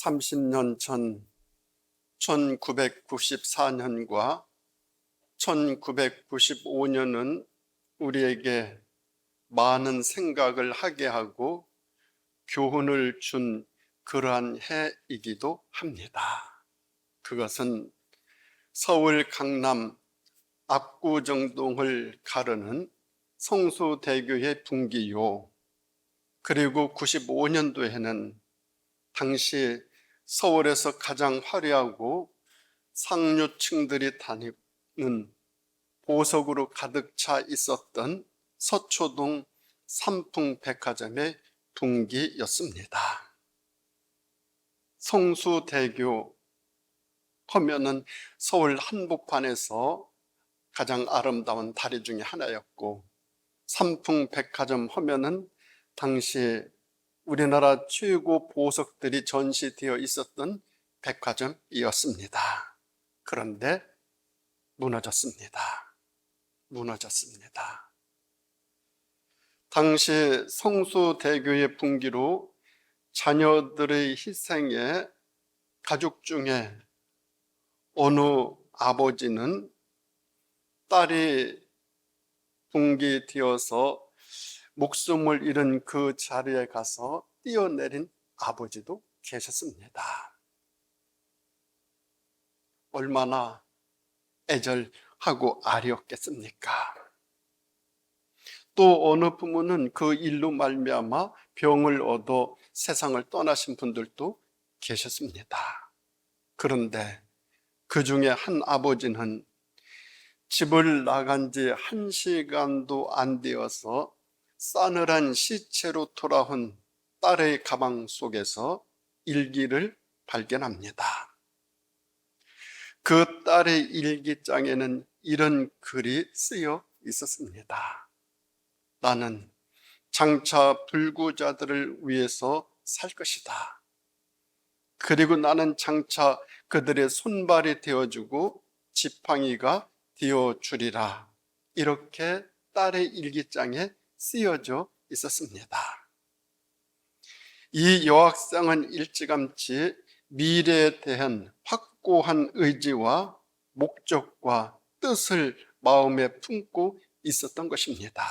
30년 전 1994년과 1995년은 우리에게 많은 생각을 하게 하고 교훈을 준 그러한 해이기도 합니다. 그것은 서울 강남 압구정동을 가르는 성수대교의 붕기요, 그리고 95년도에는 당시 서울에서 가장 화려하고 상류층들이 다니는 보석으로 가득 차 있었던 서초동 삼풍백화점의 붕기였습니다. 성수대교 하면은 서울 한복판에서 가장 아름다운 다리 중에 하나였고, 삼풍백화점 하면은 당시 우리나라 최고 보석들이 전시되어 있었던 백화점이었습니다. 그런데 무너졌습니다. 당시 성수대교의 붕기로 자녀들의 희생에 가족 중에 어느 아버지는 딸이 붕괴되어서 목숨을 잃은 그 자리에 가서 뛰어내린 아버지도 계셨습니다. 얼마나 애절하고 아리였겠습니까? 또 어느 부모는 그 일로 말미암아 병을 얻어 세상을 떠나신 분들도 계셨습니다. 그런데 그 중에 한 아버지는 집을 나간 지 1시간도 안 되어서 싸늘한 시체로 돌아온 딸의 가방 속에서 일기를 발견합니다. 그 딸의 일기장에는 이런 글이 쓰여 있었습니다. 나는 장차 불구자들을 위해서 살 것이다. 그리고 나는 장차 그들의 손발이 되어주고 지팡이가 되어주리라. 이렇게 딸의 일기장에 쓰여져 있었습니다. 이 여학생은 일찌감치 미래에 대한 확고한 의지와 목적과 뜻을 마음에 품고 있었던 것입니다.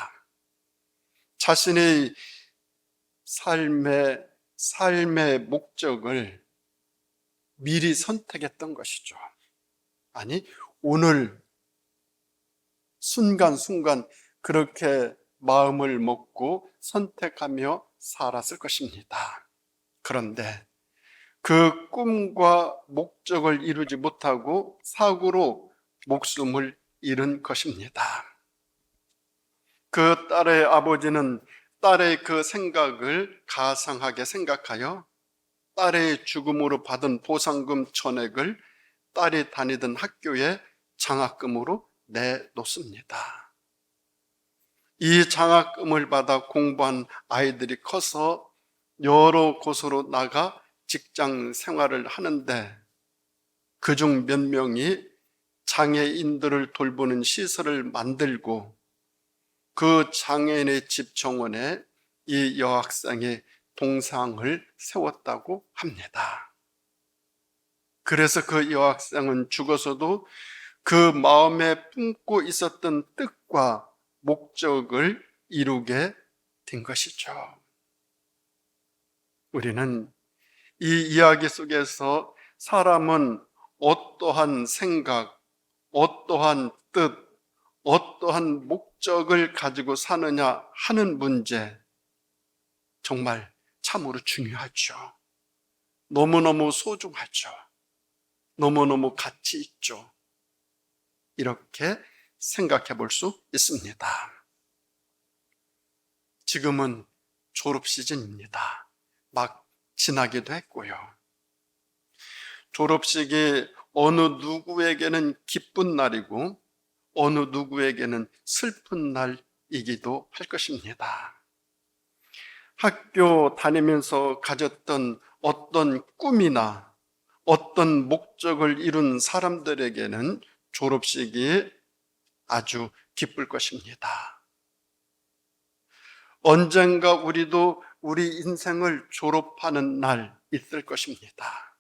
자신의 삶의 목적을 미리 선택했던 것이죠. 아니, 오늘 순간순간 그렇게 마음을 먹고 선택하며 살았을 것입니다. 그런데 그 꿈과 목적을 이루지 못하고 사고로 목숨을 잃은 것입니다. 그 딸의 아버지는 딸의 그 생각을 가상하게 생각하여 딸의 죽음으로 받은 보상금 전액을 딸이 다니던 학교에 장학금으로 내놓습니다. 이 장학금을 받아 공부한 아이들이 커서 여러 곳으로 나가 직장 생활을 하는데, 그중 몇 명이 장애인들을 돌보는 시설을 만들고 그 장애인의 집 정원에 이 여학생의 동상을 세웠다고 합니다. 그래서 그 여학생은 죽어서도 그 마음에 품고 있었던 뜻과 목적을 이루게 된 것이죠. 우리는 이 이야기 속에서 사람은 어떠한 생각, 어떠한 뜻, 어떠한 목적을 가지고 사느냐 하는 문제, 정말 참으로 중요하죠. 너무너무 소중하죠. 너무너무 가치 있죠. 이렇게 생각해 볼 수 있습니다. 지금은 졸업 시즌입니다. 막 지나기도 했고요. 졸업식이 어느 누구에게는 기쁜 날이고 어느 누구에게는 슬픈 날이기도 할 것입니다. 학교 다니면서 가졌던 어떤 꿈이나 어떤 목적을 이룬 사람들에게는 졸업식이 아주 기쁠 것입니다. 언젠가 우리도 우리 인생을 졸업하는 날 있을 것입니다.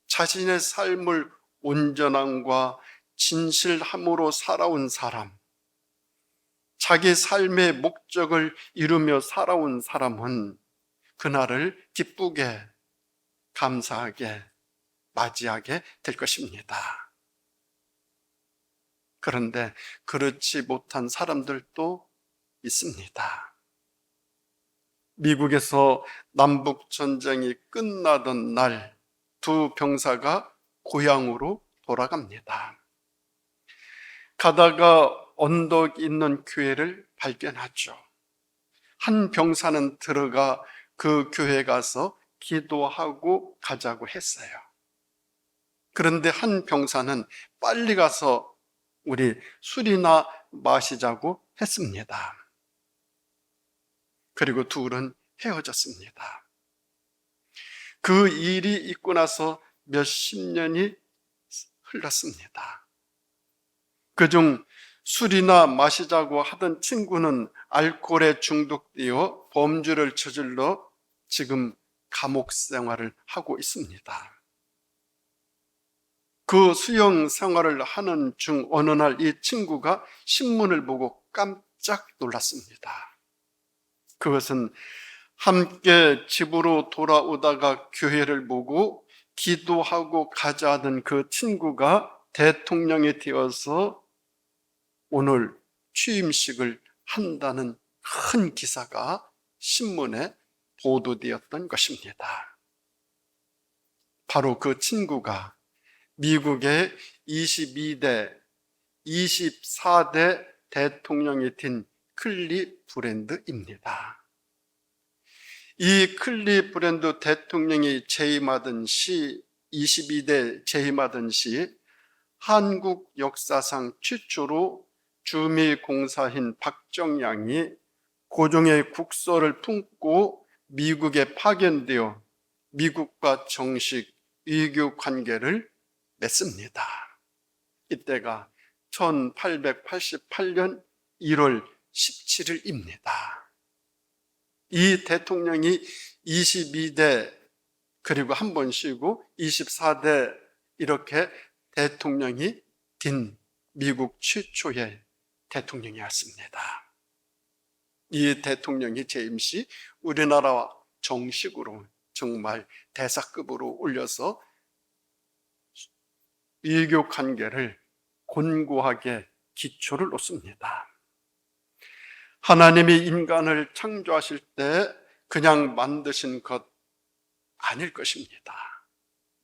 자신의 삶을 온전함과 진실함으로 살아온 사람, 자기 삶의 목적을 이루며 살아온 사람은 그날을 기쁘게, 감사하게 맞이하게 될 것입니다. 그런데 그렇지 못한 사람들도 있습니다. 미국에서 남북전쟁이 끝나던 날 두 병사가 고향으로 돌아갑니다. 가다가 언덕 있는 교회를 발견하죠. 한 병사는 들어가 그 교회 가서 기도하고 가자고 했어요. 그런데 한 병사는 빨리 가서 우리 술이나 마시자고 했습니다. 그리고 둘은 헤어졌습니다. 그 일이 있고 나서 몇십 년이 흘렀습니다. 그중 술이나 마시자고 하던 친구는 알코올에 중독되어 범죄를 저질러 지금 감옥 생활을 하고 있습니다. 그 수용 생활을 하는 중 어느 날 이 친구가 신문을 보고 깜짝 놀랐습니다. 그것은 함께 집으로 돌아오다가 교회를 보고 기도하고 가자 하던 그 친구가 대통령이 되어서 오늘 취임식을 한다는 큰 기사가 신문에 보도되었던 것입니다. 바로 그 친구가 미국의 22대, 24대 대통령이 된 클리브랜드입니다. 이 클리브랜드 대통령이 재임하던 시, 22대 재임하던 시 한국 역사상 최초로 주미공사인 박정양이 고종의 국서를 품고 미국에 파견되어 미국과 정식 외교 관계를 맺습니다. 이때가 1888년 1월 17일입니다. 이 대통령이 22대 그리고 한 번 쉬고 24대 이렇게 대통령이 된 미국 최초의 대통령이었습니다. 이 대통령이 재임 시 우리나라와 정식으로 정말 대사급으로 올려서 외교 관계를 곤고하게 기초를 놓습니다. 하나님이 인간을 창조하실 때 그냥 만드신 것 아닐 것입니다.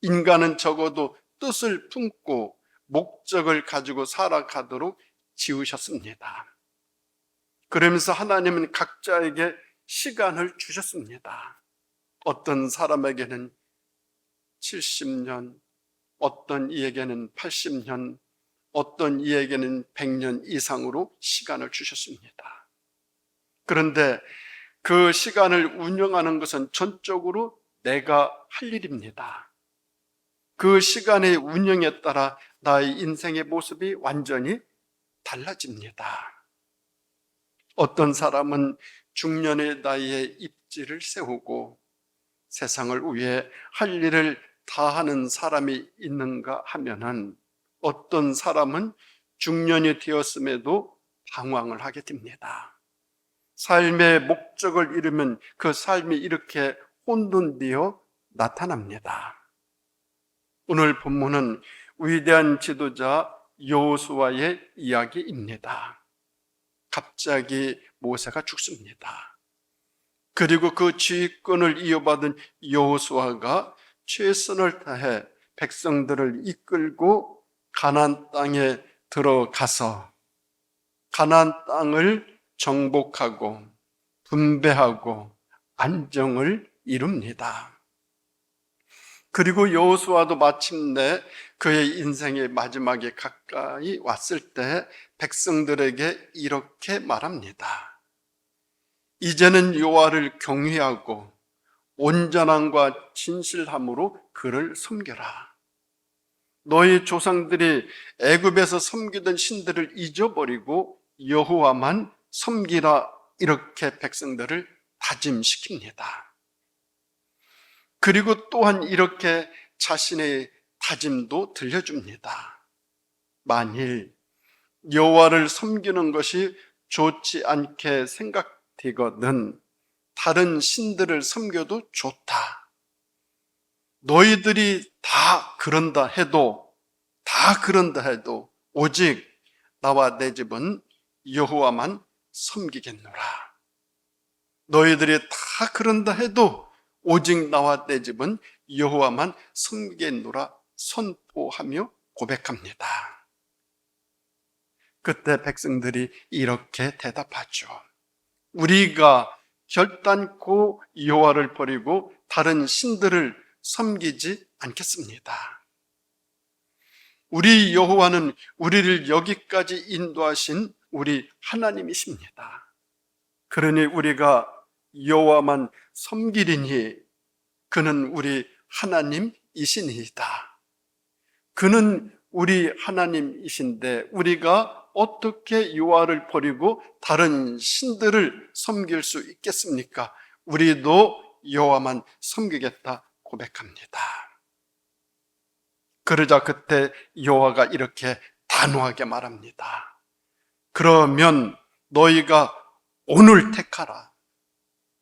인간은 적어도 뜻을 품고 목적을 가지고 살아가도록 지으셨습니다. 그러면서 하나님은 각자에게 시간을 주셨습니다. 어떤 사람에게는 70년, 어떤 이에게는 80년, 어떤 이에게는 100년 이상으로 시간을 주셨습니다. 그런데 그 시간을 운영하는 것은 전적으로 내가 할 일입니다. 그 시간의 운영에 따라 나의 인생의 모습이 완전히 달라집니다. 어떤 사람은 중년의 나이에 입지를 세우고 세상을 위해 할 일을 다 하는 사람이 있는가 하면은 어떤 사람은 중년이 되었음에도 방황을 하게 됩니다. 삶의 목적을 이루면 그 삶이 이렇게 혼돈되어 나타납니다. 오늘 본문은 위대한 지도자 여호수아의 이야기입니다. 갑자기 모세가 죽습니다. 그리고 그 지휘권을 이어받은 여호수아가 최선을 다해 백성들을 이끌고 가나안 땅에 들어가서 가나안 땅을 정복하고 분배하고 안정을 이룹니다. 그리고 여호수아도 마침내 그의 인생의 마지막에 가까이 왔을 때 백성들에게 이렇게 말합니다. 이제는 여호와를 경외하고 온전함과 진실함으로 그를 섬겨라. 너희 조상들이 애굽에서 섬기던 신들을 잊어버리고 여호와만 섬기라. 이렇게 백성들을 다짐시킵니다. 그리고 또한 이렇게 자신의 다짐도 들려줍니다. 만일 여호와를 섬기는 것이 좋지 않게 생각되거든 다른 신들을 섬겨도 좋다. 너희들이 다 그런다 해도 오직 나와 내 집은 여호와만 섬기겠노라. 너희들이 다 그런다 해도 오직 나와 내 집은 여호와만 섬기겠노라 선포하며 고백합니다. 그때 백성들이 이렇게 대답하죠. 우리가 결단코 여호와를 버리고 다른 신들을 섬기지 않겠습니다. 우리 여호와는 우리를 여기까지 인도하신 우리 하나님이십니다. 그러니 우리가 여호와만 섬기리니 그는 우리 하나님이시니이다. 그는 우리 하나님이신데 우리가 어떻게 여호와를 버리고 다른 신들을 섬길 수 있겠습니까? 우리도 여호와만 섬기겠다 고백합니다. 그러자 그때 여호와가 이렇게 단호하게 말합니다. 그러면 너희가 오늘 택하라.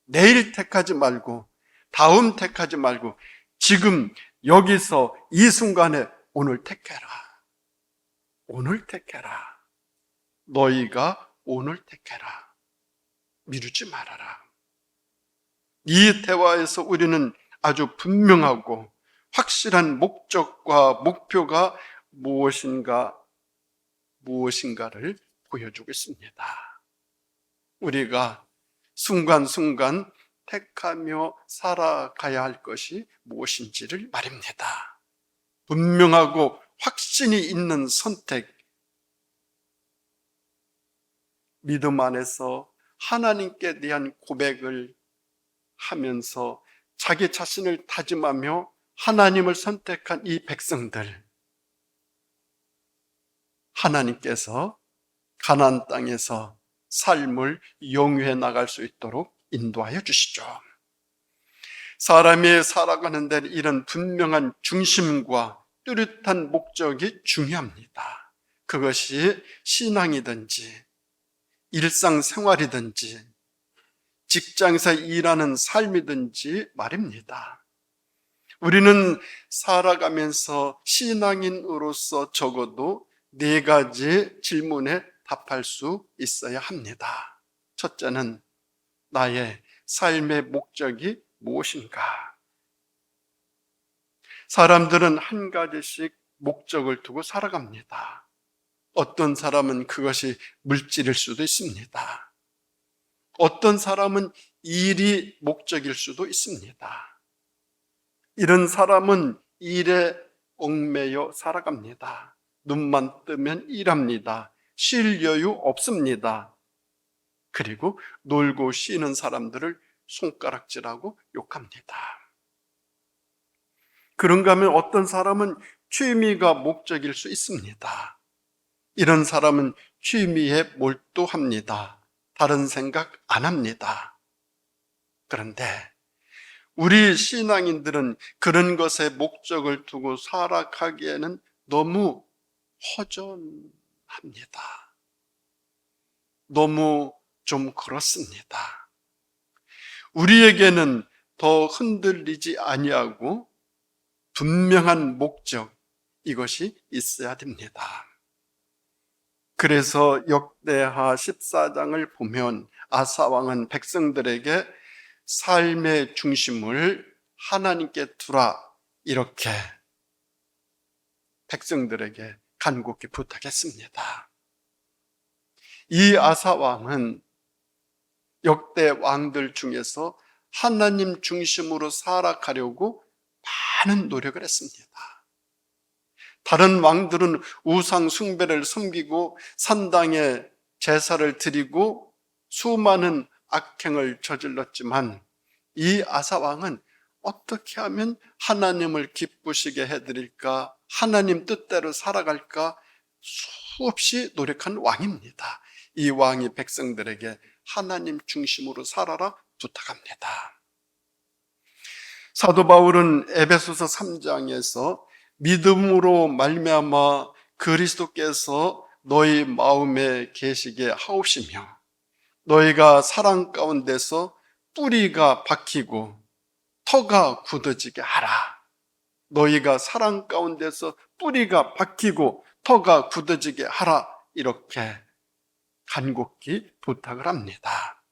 내일 택하지 말고 다음 택하지 말고 지금 여기서 이 순간에 오늘 택해라. 오늘 택해라. 너희가 오늘 택해라. 미루지 말아라. 이 대화에서 우리는 아주 분명하고 확실한 목적과 목표가 무엇인가를 보여주고 있습니다. 우리가 순간순간 택하며 살아가야 할 것이 무엇인지를 말입니다. 분명하고 확신이 있는 선택, 믿음 안에서 하나님께 대한 고백을 하면서 자기 자신을 다짐하며 하나님을 선택한 이 백성들, 하나님께서 가나안 땅에서 삶을 영위해 나갈 수 있도록 인도하여 주시죠. 사람이 살아가는 데 이런 분명한 중심과 뚜렷한 목적이 중요합니다. 그것이 신앙이든지 일상생활이든지 직장에서 일하는 삶이든지 말입니다. 우리는 살아가면서 신앙인으로서 적어도 4가지 질문에 답할 수 있어야 합니다. 첫째는 나의 삶의 목적이 무엇인가? 사람들은 한 가지씩 목적을 두고 살아갑니다. 어떤 사람은 그것이 물질일 수도 있습니다. 어떤 사람은 일이 목적일 수도 있습니다. 이런 사람은 일에 얽매여 살아갑니다. 눈만 뜨면 일합니다. 쉴 여유 없습니다. 그리고 놀고 쉬는 사람들을 손가락질하고 욕합니다. 그런가 하면 어떤 사람은 취미가 목적일 수 있습니다. 이런 사람은 취미에 몰두합니다. 다른 생각 안 합니다. 그런데 우리 신앙인들은 그런 것에 목적을 두고 살아가기에는 너무 허전합니다. 너무 좀 그렇습니다. 우리에게는 더 흔들리지 아니하고 분명한 목적, 이것이 있어야 됩니다. 그래서 역대하 14장을 보면 아사 왕은 백성들에게 삶의 중심을 하나님께 두라, 이렇게 백성들에게 간곡히 부탁했습니다. 이 아사 왕은 역대 왕들 중에서 하나님 중심으로 살아가려고 많은 노력을 했습니다. 다른 왕들은 우상 숭배를 섬기고 산당에 제사를 드리고 수많은 악행을 저질렀지만 이 아사 왕은 어떻게 하면 하나님을 기쁘시게 해드릴까, 하나님 뜻대로 살아갈까 수없이 노력한 왕입니다. 이 왕이 백성들에게 하나님 중심으로 살아라 부탁합니다. 사도 바울은 에베소서 3장에서 믿음으로 말미암아 그리스도께서 너희 마음에 계시게 하옵시며 너희가 사랑 가운데서 뿌리가 박히고 터가 굳어지게 하라. 너희가 사랑 가운데서 뿌리가 박히고 터가 굳어지게 하라. 이렇게 간곡히 부탁을 합니다.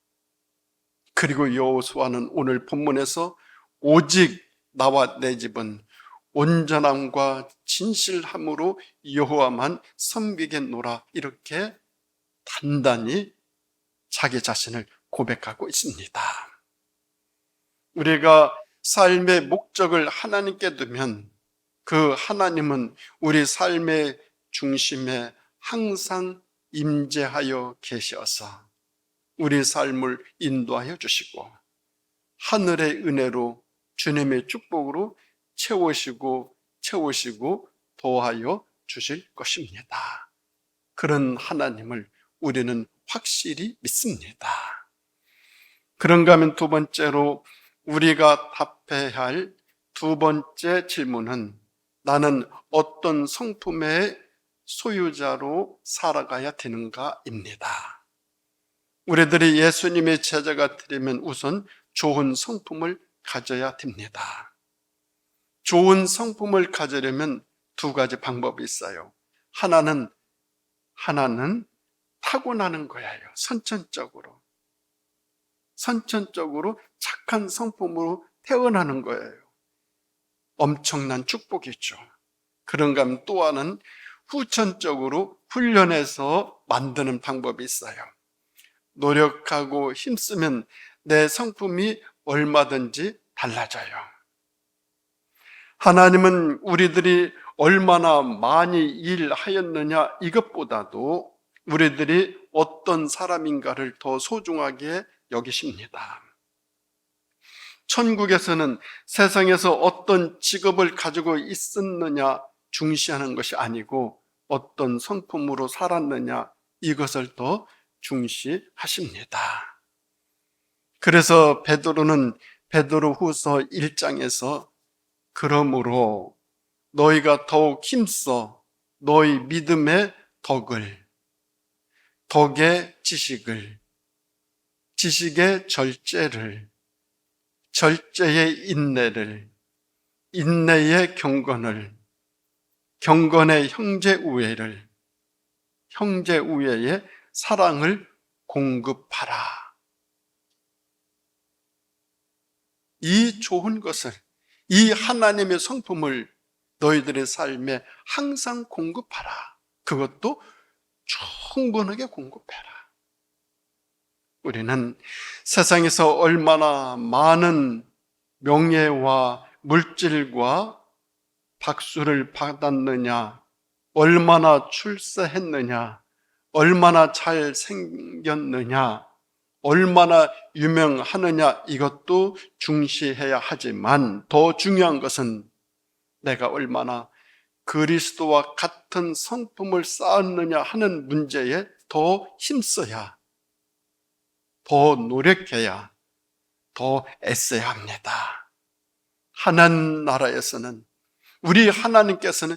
그리고 여호수아는 오늘 본문에서 오직 나와 내 집은 온전함과 진실함으로 여호와만 섬기겠노라 이렇게 단단히 자기 자신을 고백하고 있습니다. 우리가 삶의 목적을 하나님께 두면 그 하나님은 우리 삶의 중심에 항상 임재하여 계셔서 우리 삶을 인도하여 주시고 하늘의 은혜로 주님의 축복으로 채우시고 도와여 주실 것입니다. 그런 하나님을 우리는 확실히 믿습니다. 그런가 하면 두 번째로 우리가 답해야 할 두 번째 질문은 나는 어떤 성품의 소유자로 살아가야 되는가입니다. 우리들이 예수님의 제자가 되려면 우선 좋은 성품을 가져야 됩니다. 좋은 성품을 가지려면 두 가지 방법이 있어요. 하나는 타고나는 거예요. 선천적으로 착한 성품으로 태어나는 거예요. 엄청난 축복이죠. 그런가 하면 또 하나는 후천적으로 훈련해서 만드는 방법이 있어요. 노력하고 힘쓰면 내 성품이 얼마든지 달라져요. 하나님은 우리들이 얼마나 많이 일하였느냐 이것보다도 우리들이 어떤 사람인가를 더 소중하게 여기십니다. 천국에서는 세상에서 어떤 직업을 가지고 있었느냐 중시하는 것이 아니고 어떤 성품으로 살았느냐 이것을 더 중시하십니다. 그래서 베드로후서 1장에서 그러므로 너희가 더욱 힘써 너희 믿음의 덕의 지식을, 지식의 절제를, 절제의 인내를, 인내의 경건을, 경건의 형제우애를, 형제우애의 사랑을 공급하라. 이 좋은 것을, 이 하나님의 성품을 너희들의 삶에 항상 공급하라. 그것도 충분하게 공급해라. 우리는 세상에서 얼마나 많은 명예와 물질과 박수를 받았느냐, 얼마나 출세했느냐, 얼마나 잘생겼느냐, 얼마나 유명하느냐 이것도 중시해야 하지만 더 중요한 것은 내가 얼마나 그리스도와 같은 성품을 쌓았느냐 하는 문제에 더 힘써야, 더 노력해야, 더 애써야 합니다. 하나님 나라에서는, 우리 하나님께서는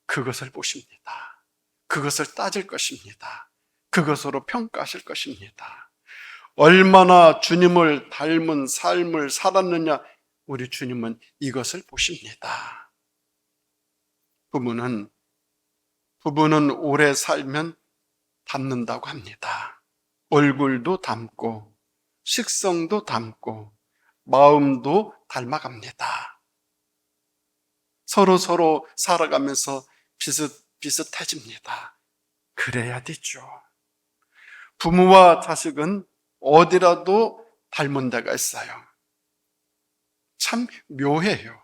그것을 보십니다. 그것을 따질 것입니다. 그것으로 평가하실 것입니다. 얼마나 주님을 닮은 삶을 살았느냐, 우리 주님은 이것을 보십니다. 부부는 오래 살면 닮는다고 합니다. 얼굴도 닮고 식성도 닮고 마음도 닮아갑니다. 서로 살아가면서 비슷해집니다. 그래야 되죠. 부모와 자식은 어디라도 닮은 데가 있어요. 참 묘해요.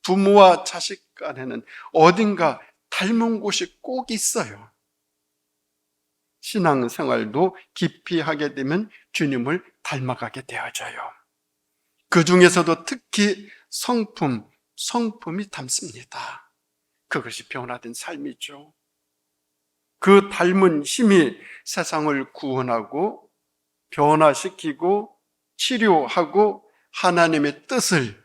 부모와 자식 간에는 어딘가 닮은 곳이 꼭 있어요. 신앙생활도 깊이 하게 되면 주님을 닮아가게 되어져요. 그 중에서도 특히 성품이 닮습니다. 그것이 변화된 삶이죠. 그 닮은 힘이 세상을 구원하고 변화시키고 치료하고 하나님의 뜻을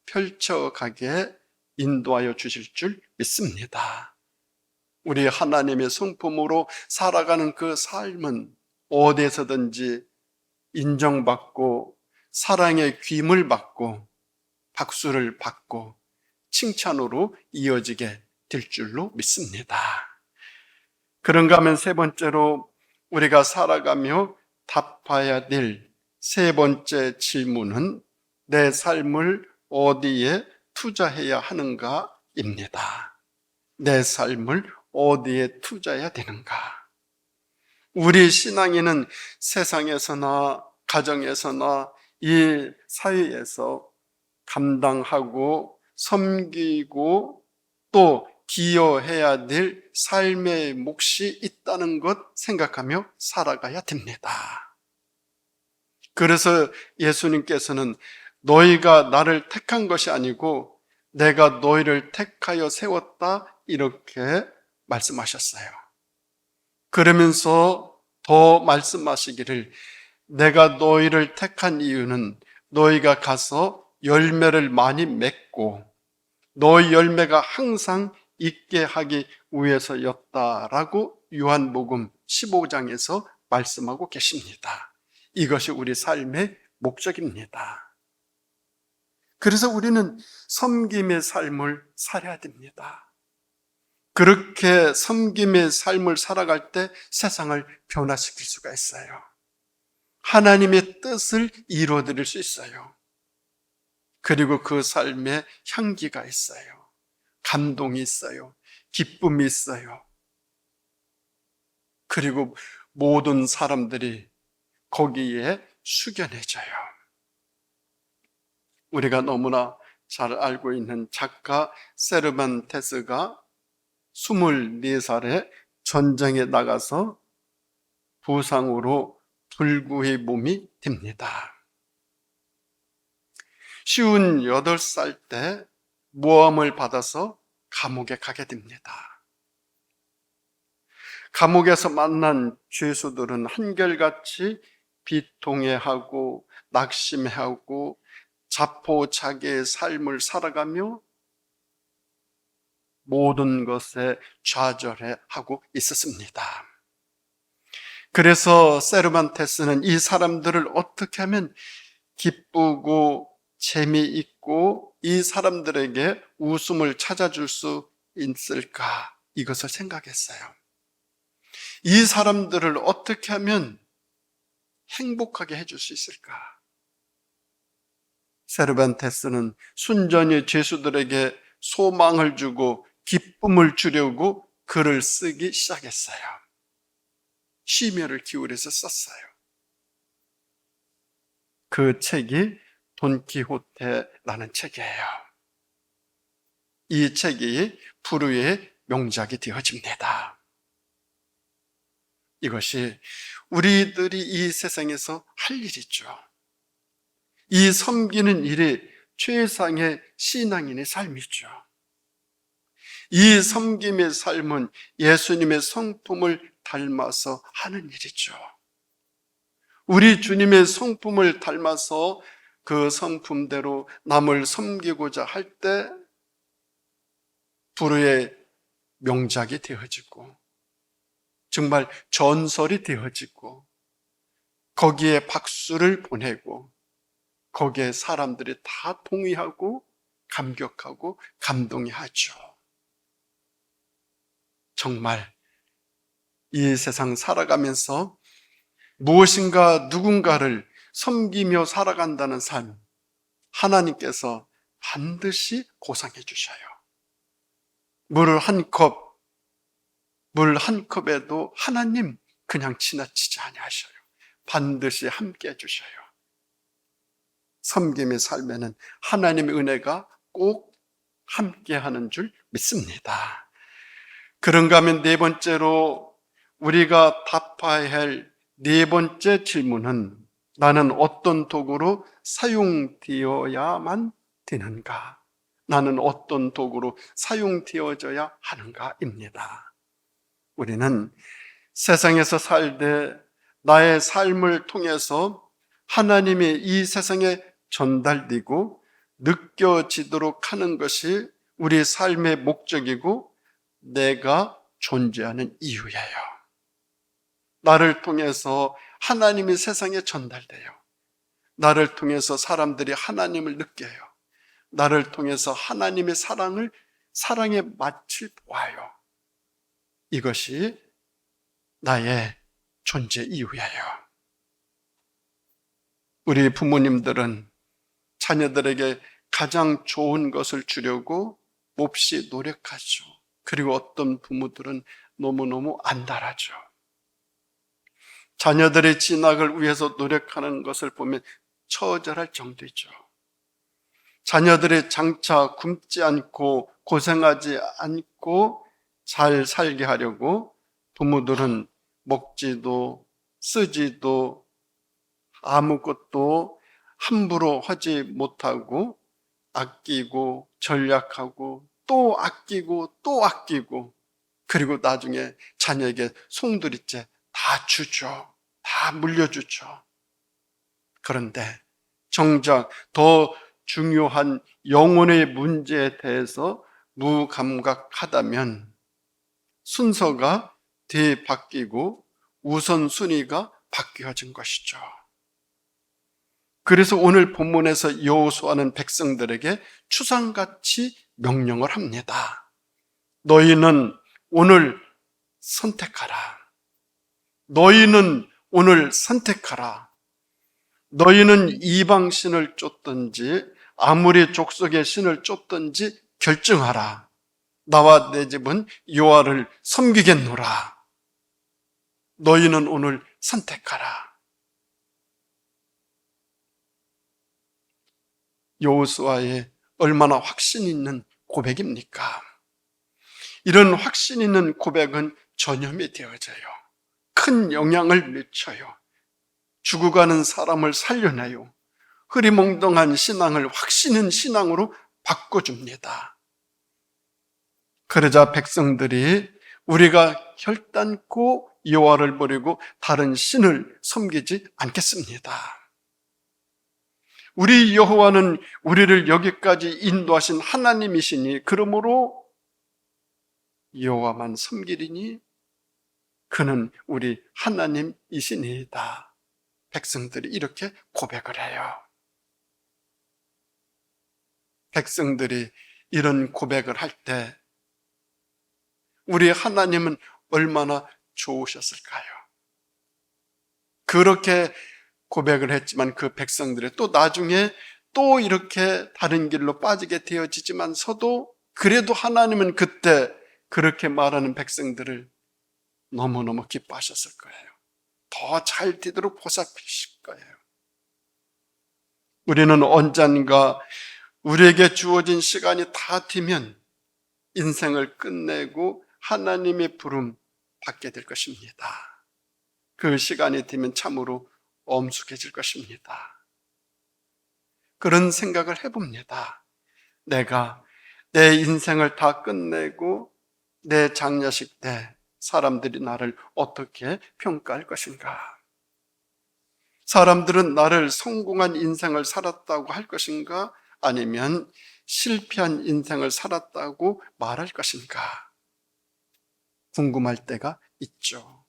펼쳐가게 인도하여 주실 줄 믿습니다. 우리 하나님의 성품으로 살아가는 그 삶은 어디에서든지 인정받고 사랑의 귀임을 받고 박수를 받고 칭찬으로 이어지게 될 줄로 믿습니다. 그런가 하면 세 번째로 우리가 살아가며 답해야 될 세 번째 질문은 내 삶을 어디에 투자해야 하는가입니다. 내 삶을 어디에 투자해야 되는가? 우리 신앙인은 세상에서나 가정에서나 이 사회에서 감당하고 섬기고 또 기여해야 될 삶의 몫이 있다는 것 생각하며 살아가야 됩니다. 그래서 예수님께서는 너희가 나를 택한 것이 아니고 내가 너희를 택하여 세웠다 이렇게 말씀하셨어요. 그러면서 더 말씀하시기를 내가 너희를 택한 이유는 너희가 가서 열매를 많이 맺고 너희 열매가 항상 있게 하기 위해서였다라고 요한복음 15장에서 말씀하고 계십니다. 이것이 우리 삶의 목적입니다. 그래서 우리는 섬김의 삶을 살아야 됩니다. 그렇게 섬김의 삶을 살아갈 때 세상을 변화시킬 수가 있어요. 하나님의 뜻을 이루어드릴 수 있어요. 그리고 그 삶에 향기가 있어요. 감동이 있어요. 기쁨이 있어요. 그리고 모든 사람들이 거기에 숙연해져요. 우리가 너무나 잘 알고 있는 작가 세르반테스가 24살에 전쟁에 나가서 부상으로 불구의 몸이 됩니다. 58살 때 모함을 받아서 감옥에 가게 됩니다. 감옥에서 만난 죄수들은 한결같이 비통해하고 낙심해하고 자포자기의 삶을 살아가며 모든 것에 좌절해하고 있었습니다. 그래서 세르반테스는 이 사람들을 어떻게 하면 기쁘고 재미있고 이 사람들에게 웃음을 찾아줄 수 있을까 이것을 생각했어요. 이 사람들을 어떻게 하면 행복하게 해줄 수 있을까? 세르반테스는 순전히 죄수들에게 소망을 주고 기쁨을 주려고 글을 쓰기 시작했어요. 심혈을 기울여서 썼어요. 그 책이 돈키호테라는 책이에요. 이 책이 불후의 명작이 되어집니다. 이것이 우리들이 이 세상에서 할 일이죠. 이 섬기는 일이 최상의 신앙인의 삶이죠. 이 섬김의 삶은 예수님의 성품을 닮아서 하는 일이죠. 우리 주님의 성품을 닮아서 그 성품대로 남을 섬기고자 할 때 불후의 명작이 되어지고 정말 전설이 되어지고 거기에 박수를 보내고 거기에 사람들이 다 동의하고 감격하고 감동해하죠. 정말 이 세상 살아가면서 무엇인가 누군가를 섬기며 살아간다는 삶, 하나님께서 반드시 보상해 주셔요. 물 한 컵에도 하나님 그냥 지나치지 아니하셔요. 반드시 함께 해주셔요. 섬김의 삶에는 하나님의 은혜가 꼭 함께하는 줄 믿습니다. 그런가 하면 네 번째로 우리가 답해야 할 네 번째 질문은 나는 어떤 도구로 사용되어야만 되는가? 나는 어떤 도구로 사용되어져야 하는가입니다. 우리는 세상에서 살되 나의 삶을 통해서 하나님이 이 세상에 전달되고 느껴지도록 하는 것이 우리 삶의 목적이고 내가 존재하는 이유예요. 나를 통해서 하나님이 세상에 전달돼요. 나를 통해서 사람들이 하나님을 느껴요. 나를 통해서 하나님의 사랑의 맛을 보아요. 이것이 나의 존재 이유예요. 우리 부모님들은 자녀들에게 가장 좋은 것을 주려고 몹시 노력하죠. 그리고 어떤 부모들은 너무너무 안달하죠. 자녀들의 진학을 위해서 노력하는 것을 보면 처절할 정도이죠. 자녀들의 장차 굶지 않고 고생하지 않고 잘 살게 하려고 부모들은 먹지도 쓰지도 아무것도 함부로 하지 못하고 아끼고 전략하고 또 아끼고 또 아끼고 그리고 나중에 자녀에게 송두리째 다 주죠. 다 물려주죠. 그런데 정작 더 중요한 영혼의 문제에 대해서 무감각하다면 순서가 뒤바뀌고 우선순위가 바뀌어진 것이죠. 그래서 오늘 본문에서 여호수아는 백성들에게 추상같이 명령을 합니다. 너희는 오늘 선택하라. 너희는 오늘 선택하라. 너희는 이방신을 쫓든지 아무리 족속의 신을 쫓든지 결정하라. 나와 내 집은 여호와를 섬기겠노라. 너희는 오늘 선택하라. 여호수아의 얼마나 확신 있는 고백입니까? 이런 확신 있는 고백은 전염이 되어져요. 큰 영향을 미쳐요. 죽어가는 사람을 살려내요. 흐리멍덩한 신앙을 확신 있는 신앙으로 바꿔줍니다. 그러자 백성들이 우리가 결단코 여호와를 버리고 다른 신을 섬기지 않겠습니다. 우리 여호와는 우리를 여기까지 인도하신 하나님이시니 그러므로 여호와만 섬기리니 그는 우리 하나님이시니이다. 백성들이 이렇게 고백을 해요. 백성들이 이런 고백을 할 때 우리 하나님은 얼마나 좋으셨을까요? 그렇게 고백을 했지만 그 백성들이 또 나중에 또 이렇게 다른 길로 빠지게 되어지지만서도 그래도 하나님은 그때 그렇게 말하는 백성들을 너무너무 기뻐하셨을 거예요. 더 잘 되도록 보살피실 거예요. 우리는 언젠가 우리에게 주어진 시간이 다 되면 인생을 끝내고 하나님의 부름 받게 될 것입니다. 그 시간이 되면 참으로 엄숙해질 것입니다. 그런 생각을 해봅니다. 내가 내 인생을 다 끝내고 내 장례식 때 사람들이 나를 어떻게 평가할 것인가? 사람들은 나를 성공한 인생을 살았다고 할 것인가? 아니면 실패한 인생을 살았다고 말할 것인가? 궁금할 때가 있죠.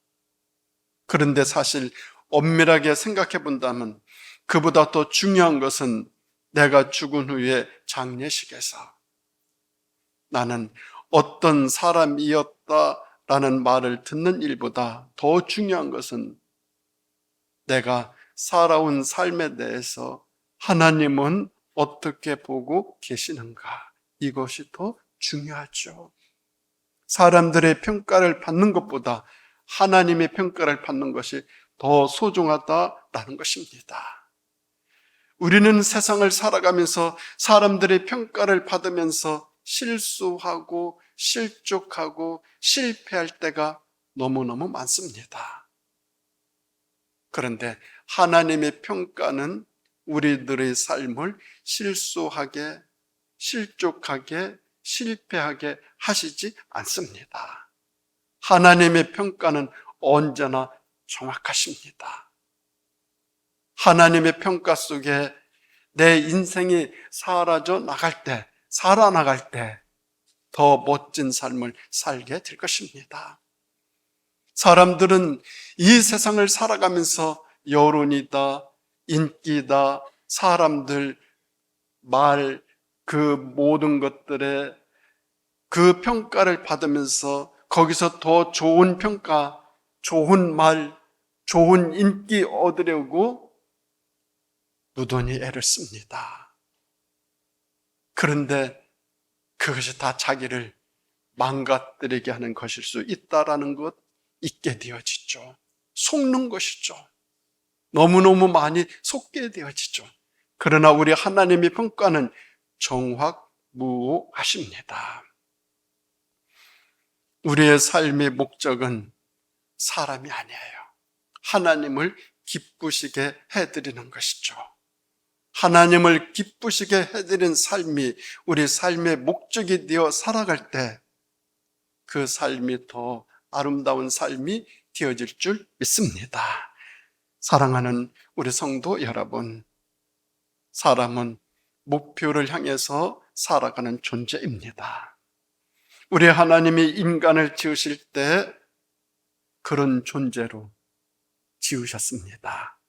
그런데 사실 엄밀하게 생각해 본다면 그보다 더 중요한 것은 내가 죽은 후에 장례식에서 나는 어떤 사람이었다라는 말을 듣는 일보다 더 중요한 것은 내가 살아온 삶에 대해서 하나님은 어떻게 보고 계시는가? 이것이 더 중요하죠. 사람들의 평가를 받는 것보다 하나님의 평가를 받는 것이 더 소중하다라는 것입니다. 우리는 세상을 살아가면서 사람들의 평가를 받으면서 실수하고 실족하고 실패할 때가 너무너무 많습니다. 그런데 하나님의 평가는 우리들의 삶을 실수하게, 실족하게, 실패하게 하시지 않습니다. 하나님의 평가는 언제나 정확하십니다. 하나님의 평가 속에 내 인생이 살아나갈 때 더 멋진 삶을 살게 될 것입니다. 사람들은 이 세상을 살아가면서 여론이다, 인기다, 사람들 말, 그 모든 것들에 그 평가를 받으면서 거기서 더 좋은 평가, 좋은 말, 좋은 인기 얻으려고 무던히 애를 씁니다. 그런데 그것이 다 자기를 망가뜨리게 하는 것일 수 있다라는 것 잊게 되어지죠. 속는 것이죠. 너무너무 많이 속게 되어지죠. 그러나 우리 하나님의 평가는 정확무오하십니다. 우리의 삶의 목적은 사람이 아니에요. 하나님을 기쁘시게 해드리는 것이죠. 하나님을 기쁘시게 해드린 삶이 우리 삶의 목적이 되어 살아갈 때 그 삶이 더 아름다운 삶이 되어질 줄 믿습니다. 사랑하는 우리 성도 여러분, 사람은 목표를 향해서 살아가는 존재입니다. 우리 하나님이 인간을 지으실 때 그런 존재로 지으셨습니다.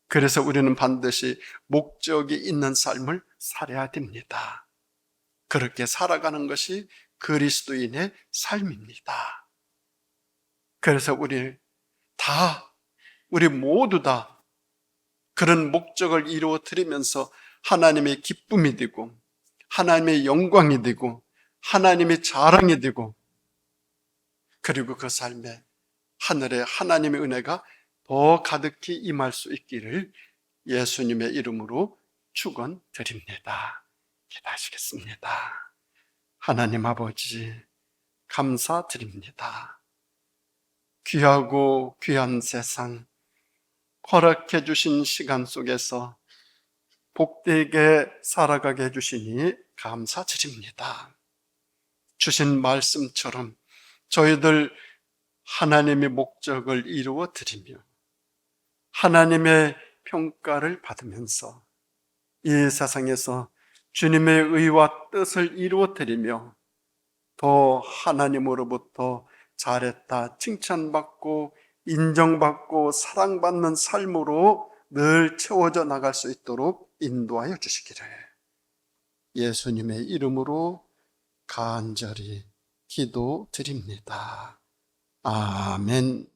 그래서 우리는 반드시 목적이 있는 삶을 살아야 됩니다. 그렇게 살아가는 것이 그리스도인의 삶입니다. 그래서 우리 모두 다 그런 목적을 이루어 드리면서 하나님의 기쁨이 되고 하나님의 영광이 되고 하나님의 자랑이 되고 그리고 그 삶에 하늘에 하나님의 은혜가 더 가득히 임할 수 있기를 예수님의 이름으로 축원드립니다. 기도하시겠습니다. 하나님 아버지 감사드립니다. 귀하고 귀한 세상 허락해 주신 시간 속에서 복되게 살아가게 해주시니 감사드립니다. 주신 말씀처럼 저희들 하나님의 목적을 이루어 드리며 하나님의 평가를 받으면서 이 세상에서 주님의 의와 뜻을 이루어 드리며 더 하나님으로부터 잘했다 칭찬받고 인정받고 사랑받는 삶으로 늘 채워져 나갈 수 있도록 인도하여 주시기를 예수님의 이름으로 간절히 기도드립니다. 아멘.